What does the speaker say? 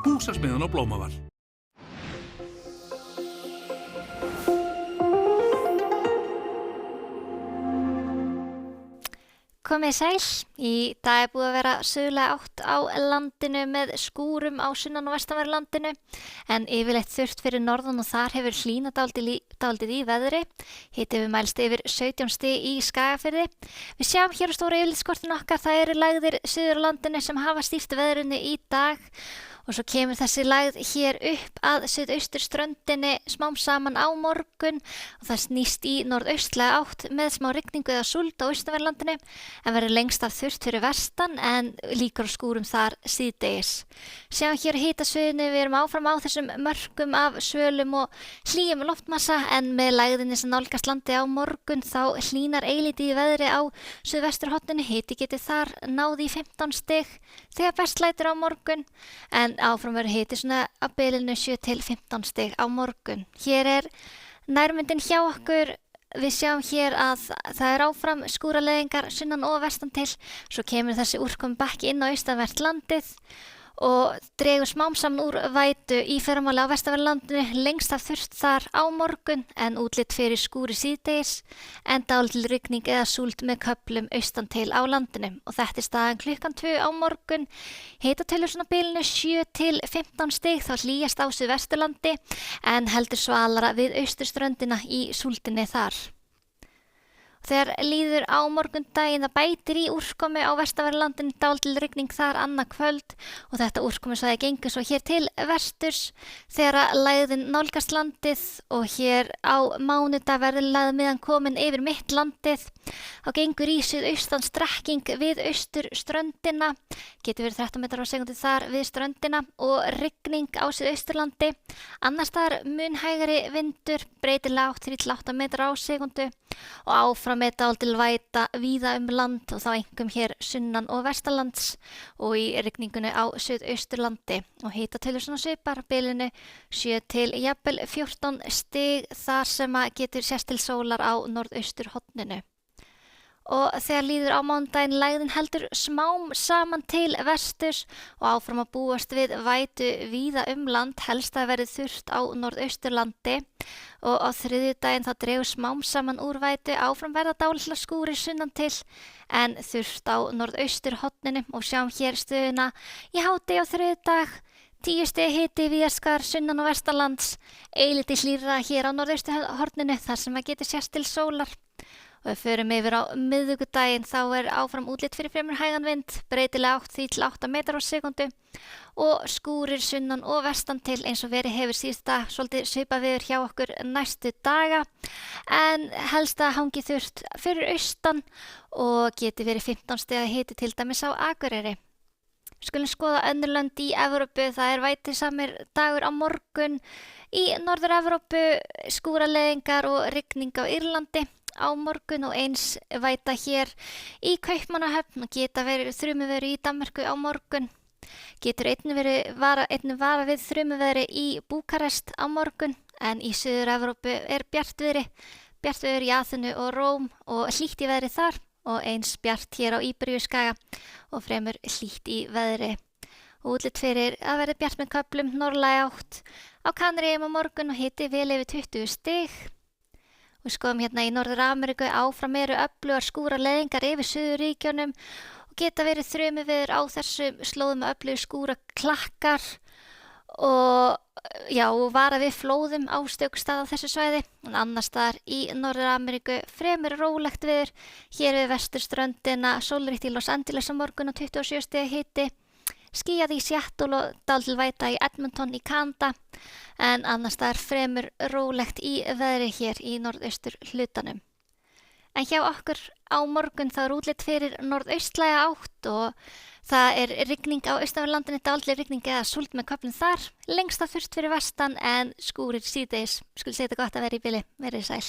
Húsasmiðjan á Blómavar. Komið sæl, í dag búið að vera suðlæg átt á landinu með skúrum á sunnan- og vestanverðu landinu en yfirleitt þurrt fyrir norðan og þar hefur hlýnað dálítið í veðri. Hiti hefur mælst yfir 17 stig í Skagafirði. Við sjáum hér á stóra yfirlitskortinu okkar, það eru lægðir suður á landinu sem hafa stýrt veðrinu í dag. Og svo kemur þessi lægð hér upp að suðausturströndinni smám saman á morgun og það snýst í norðaustlæga átt með smá rigningu eða súld á austanverðu landinu en verður lengst af þurrt fyrir vestan en líkur á skúrum þar síðdegis. Sjáum hér hitasviðinu, við erum áfram á þessum mörkum af svölum og hlýjum loftmassa en með lægðinni sem nálgast landi á morgun þá hlýnar eilítið í veðri á suðvesturhorninu, hiti getur þar náði í 15 stig þegar best lætur á morgun en áfram verður hiti svona á bilinu 7 til 15 stig á morgun. Hér er nærmyndin hjá okkur. Við sjáum hér að það er áfram skúraleiðingar sunnan og vestan til. Svo kemur þessi úrkomi bakki inn á austanvert landið og dregur smám saman úr vætu í fyrramáli á vestanverðu landinu. Lengst af þurrt þar á morgun en útlit fyrir skúri síðdegis en dálítil rigning eða súld með köflum austan til á landinu. Og þetta er staðan klukkan 2 á morgun. Hitatölur svona bilinu 7 til 15 stig þá hlýjast á suðvesturlandi en heldur svalara við austurströndina í súldinni þar. Þegar líður á morgundaginn það bætir í úrkomi á vestanverðu landinu, dálítil rigning þar annað kvöld og þetta úrkomusvæði gengur svo hér til vesturs þegar lægðin nálgast landið og hér á mánudag verður lægðmiðjan komin yfir mitt landið. Þá gengur í suðaustan strekking við austurströndina, getur verið 13 metrar á sekúndu þar við ströndina og rigning á suðausturlandi. Annars staðar mun hægari vindur, breytilega 3 til 8 metrar á sekúndu og áfram með dálítil væta víða land og þá einkum hér sunnan og vestanlands og í rigningunni á suðausturlandi og hitatölur svona svipar bilinu 7 til jafnvel 14 stig þar sem að getur sést til sólar á norðausturhorninu. Og þegar líður á mánudaginn lægðin heldur smám saman til vesturs og áfram að búast við vætu víða land, helst að verði þurrt á norðausturlandi og á þriðjudaginn þá dregur smám saman úr vætu, áfram verða dálitla skúrir sunnan til en þurrt á norðausturhorninu og sjáum hér stöðuna í hádegi á þriðjudag. 10 stig hiti víðast sunnan og vestanlands, eilítið hlýrra hér á norðausturhorninu þar sem að getur sést til sólar. Og við förum yfir á miðvikudaginn þá er áfram útlit fyrir fremur hægan vind, breytilega 3 til 8 metrar á sekúndu og skúrir sunnan og vestan til eins og verið hefur síðasta svolítið svipað veður hjá okkur næstu daga en helst að hangi þurrt fyrir austan og geti verið 15 stiga hiti til dæmis á Akureyri. Við skulum skoða önnur lönd í Evrópu, það er vætusamur dagur á morgun í Norður-Evrópu, skúraleiðingar og rigning á Írlandi á morgun og eins væta hér í Kaupmannahöfn og geta verið þrumuveðri í Danmörku á morgun. Getur einnig vara við þrumuveðri í Búkarest á morgun en í Suður-Evrópu er bjartviðri í Aþenu og Róm og hlýtt í veðri þar og eins bjart hér á Íberíuskaga og fremur hlýtt í veðri. Og útlit fyrir að verði bjart með köflum norðlæga átt á Kanaríeyjum á morgun og hiti vel yfir 20 stig. Við skoðum hérna í Norður-Ameríku áfram eru öflugar skúraleiðingar yfir suðurríkjunum og geta verið þrumuveður á þessum slóðum með öflugur skúraklakkar og vara við flóðum á stöku stað á þessu svæði. En annars staðar í Norður-Ameríku fremur rólegt veður, hér við vesturströndina sólríkt í Los Angeles á morgun og 27 stiga hiti. Skýjað í Seattle og dálítil væta í Edmonton í Kanada en annars staðar fremur rólegt í veðri hér í norðaustur hlutanum. En hjá okkur á morgun þá er útlit fyrir norðaustlæga átt og það er rigning á austanverðu landinu, dálítil rigning eða súld með köflum þar, lengst af þurrt fyrir vestan en skúrir síðdegis. Skulle segja þetta gott að vera í bili, verið sæl.